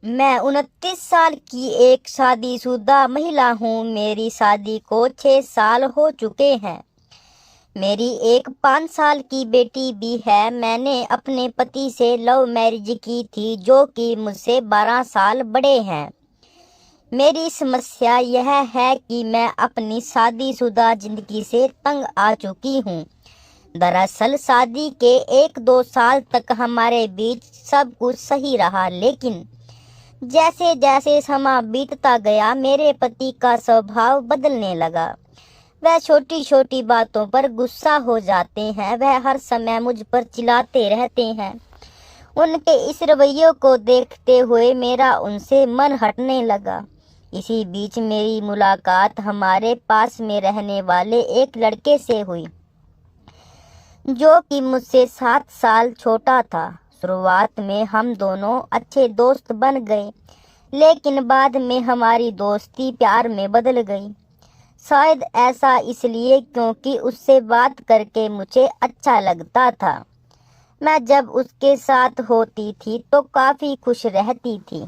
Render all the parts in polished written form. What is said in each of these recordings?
मैं 29 साल की एक शादीशुदा महिला हूँ। मेरी शादी को 6 साल हो चुके हैं। मेरी एक 5 साल की बेटी भी है। मैंने अपने पति से लव मैरिज की थी, जो कि मुझसे 12 साल बड़े हैं। मेरी समस्या यह है कि मैं अपनी शादीशुदा जिंदगी से तंग आ चुकी हूँ। दरअसल शादी के 1-2 साल तक हमारे बीच सब कुछ सही रहा, लेकिन जैसे जैसे समय बीतता गया मेरे पति का स्वभाव बदलने लगा। वह छोटी छोटी बातों पर गुस्सा हो जाते हैं। वह हर समय मुझ पर चिल्लाते रहते हैं। उनके इस रवैये को देखते हुए मेरा उनसे मन हटने लगा। इसी बीच मेरी मुलाकात हमारे पास में रहने वाले एक लड़के से हुई, जो कि मुझसे 7 साल छोटा था। शुरुआत में हम दोनों अच्छे दोस्त बन गए, लेकिन बाद में हमारी दोस्ती प्यार में बदल गई। शायद ऐसा इसलिए क्योंकि उससे बात करके मुझे अच्छा लगता था। मैं जब उसके साथ होती थी तो काफ़ी खुश रहती थी।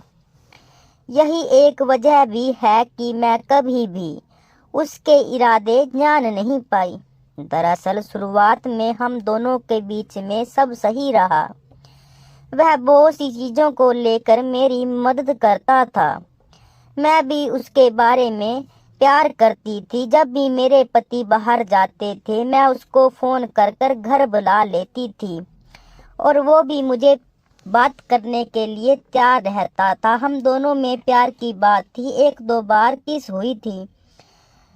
यही एक वजह भी है कि मैं कभी भी उसके इरादे जान नहीं पाई। दरअसल शुरुआत में हम दोनों के बीच में सब सही रहा। वह बहुत सी चीज़ों को लेकर मेरी मदद करता था। मैं भी उसके बारे में प्यार करती थी। जब भी मेरे पति बाहर जाते थे मैं उसको फ़ोन कर कर घर बुला लेती थी, और वो भी मुझे बात करने के लिए तैयार रहता था। हम दोनों में प्यार की बात थी। 1-2 बार किस हुई थी,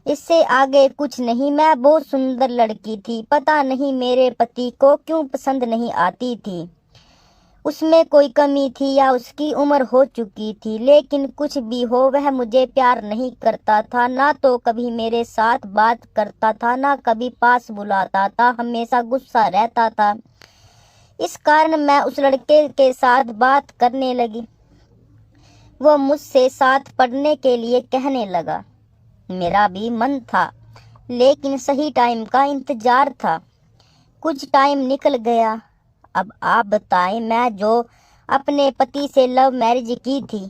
इससे आगे कुछ नहीं। मैं बहुत सुंदर लड़की थी। पता नहीं मेरे पति को क्यों पसंद नहीं आती थी। उसमें कोई कमी थी या उसकी उम्र हो चुकी थी, लेकिन कुछ भी हो वह मुझे प्यार नहीं करता था। ना तो कभी मेरे साथ बात करता था, ना कभी पास बुलाता था। हमेशा गुस्सा रहता था। इस कारण मैं उस लड़के के साथ बात करने लगी। वो मुझसे साथ पढ़ने के लिए कहने लगा। मेरा भी मन था, लेकिन सही टाइम का इंतजार था। कुछ टाइम निकल गया। अब आप बताएं, मैं जो अपने पति से लव मैरिज की थी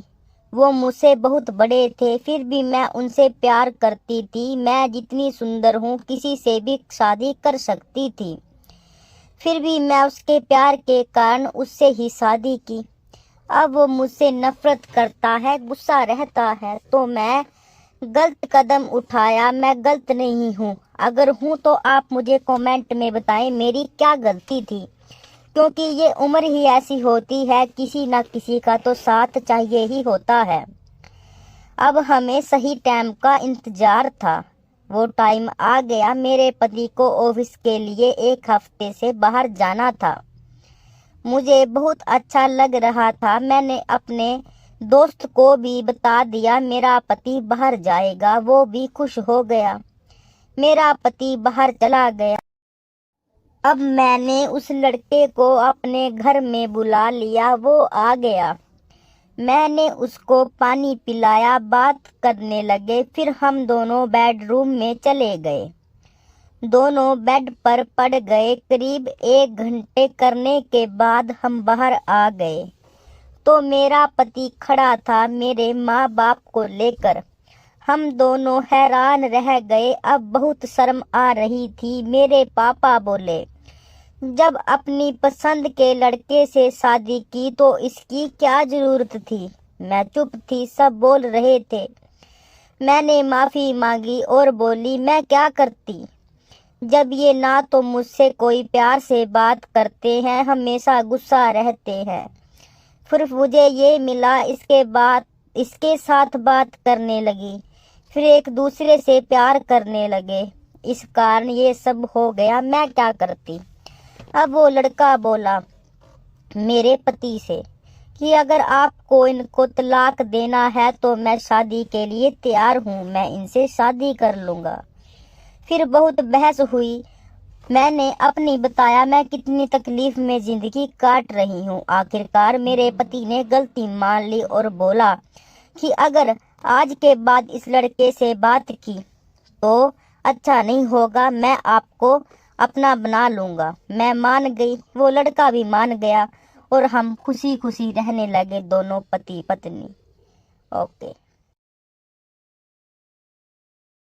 वो मुझसे बहुत बड़े थे, फिर भी मैं उनसे प्यार करती थी। मैं जितनी सुंदर हूँ किसी से भी शादी कर सकती थी, फिर भी मैं उसके प्यार के कारण उससे ही शादी की। अब वो मुझसे नफरत करता है, गुस्सा रहता है, तो मैं गलत कदम उठाया। मैं गलत नहीं हूँ। अगर हूँ तो आप मुझे कमेंट में बताएं मेरी क्या गलती थी, क्योंकि ये उम्र ही ऐसी होती है, किसी ना किसी का तो साथ चाहिए ही होता है। अब हमें सही टाइम का इंतजार था। वो टाइम आ गया। मेरे पति को ऑफिस के लिए 1 हफ्ते से बाहर जाना था। मुझे बहुत अच्छा लग रहा था। मैंने अपने दोस्त को भी बता दिया मेरा पति बाहर जाएगा। वो भी खुश हो गया। मेरा पति बाहर चला गया। अब मैंने उस लड़के को अपने घर में बुला लिया। वो आ गया। मैंने उसको पानी पिलाया, बात करने लगे। फिर हम दोनों बेडरूम में चले गए। दोनों बेड पर पड़ गए। करीब 1 घंटे करने के बाद हम बाहर आ गए तो मेरा पति खड़ा था मेरे माँ बाप को लेकर। हम दोनों हैरान रह गए। अब बहुत शर्म आ रही थी। मेरे पापा बोले, जब अपनी पसंद के लड़के से शादी की तो इसकी क्या जरूरत थी। मैं चुप थी, सब बोल रहे थे। मैंने माफ़ी मांगी और बोली, मैं क्या करती जब ये ना तो मुझसे कोई प्यार से बात करते हैं, हमेशा गुस्सा रहते हैं। फिर मुझे ये मिला, इसके बाद इसके साथ बात करने लगी, फिर एक दूसरे से प्यार करने लगे। इस कारण ये सब हो गया। मैं क्या करती। अब वो लड़का बोला मेरे पति से कि अगर आपको इनको तलाक देना है तो मैं शादी के लिए तैयार हूँ, मैं इनसे शादी कर लूँगा। फिर बहुत बहस हुई। मैंने अपनी बताया मैं कितनी तकलीफ में जिंदगी काट रही हूँ। आखिरकार मेरे पति ने गलती मान ली और बोला कि अगर आज के बाद इस लड़के से बात की तो अच्छा नहीं होगा, मैं आपको अपना बना लूँगा। मैं मान गई, वो लड़का भी मान गया और हम खुशी खुशी रहने लगे दोनों पति पत्नी। ओके।